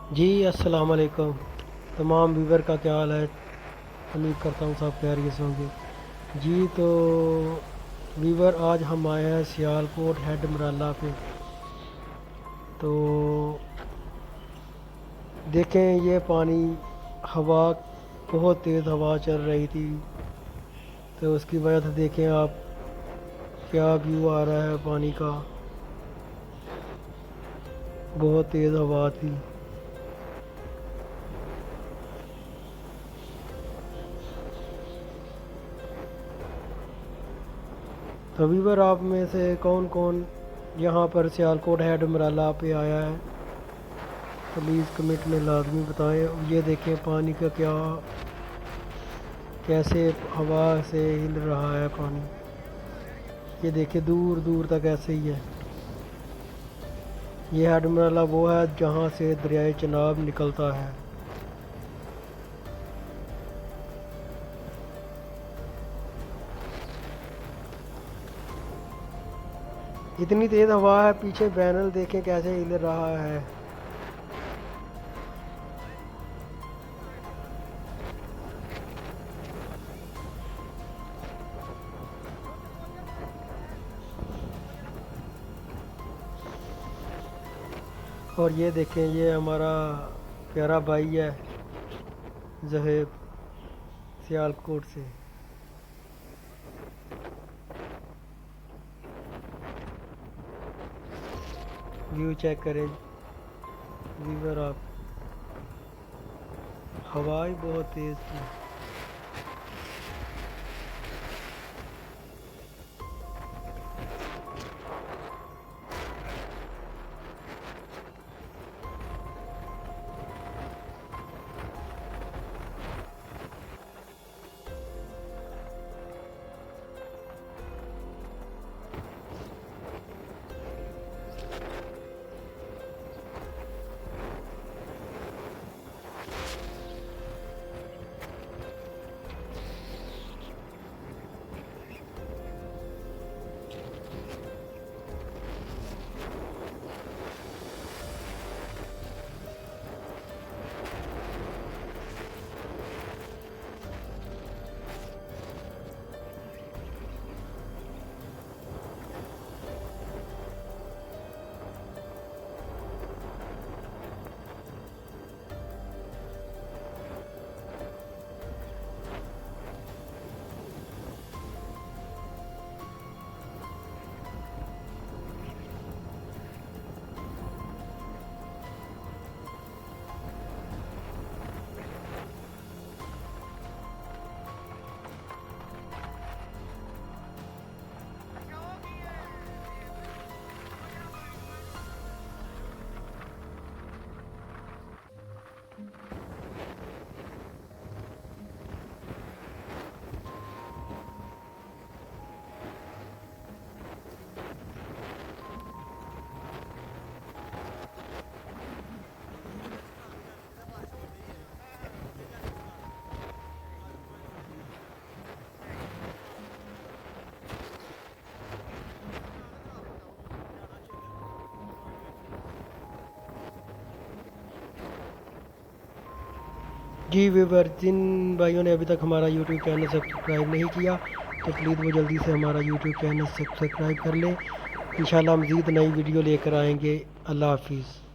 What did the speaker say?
जी अस्सलाम वालेकुम। तमाम व्यूवर का क्या हाल है। उम्मीद करता हूँ सब खैरियत से होंगे। जी तो व्यूवर आज हम आए हैं सियालकोट हेड मराला पे। तो देखें ये पानी, हवा, बहुत तेज़ हवा चल रही थी, तो उसकी वजह से देखें आप क्या व्यू आ रहा है पानी का। बहुत तेज़ हवा थी। तो व्यूवर आप में से कौन कौन यहाँ पर सियालकोट हेड मराला पे आया है, प्लीज़ कमेंट में लाजमी बताएं। ये देखें पानी का क्या, कैसे हवा से हिल रहा है पानी। ये देखें दूर दूर तक ऐसे ही है। ये हेड मराला वो है जहाँ से दरियाए चनाब निकलता है। इतनी तेज़ हवा है, पीछे बैनर देखें कैसे हिल रहा है। और ये देखें, ये हमारा प्यारा भाई है जहेब, सियालकोट से। व्यू चेक करें व्यूवर आप, हवा ही बहुत तेज़ थी। जी व्यूवर, जिन भाइयों ने अभी तक हमारा यूट्यूब चैनल सब्सक्राइब नहीं किया तो प्लीज़ वो जल्दी से हमारा यूट्यूब चैनल सब्सक्राइब कर लें। इंशाल्लाह मज़ीद नई वीडियो लेकर आएंगे। अल्लाह हाफिज़।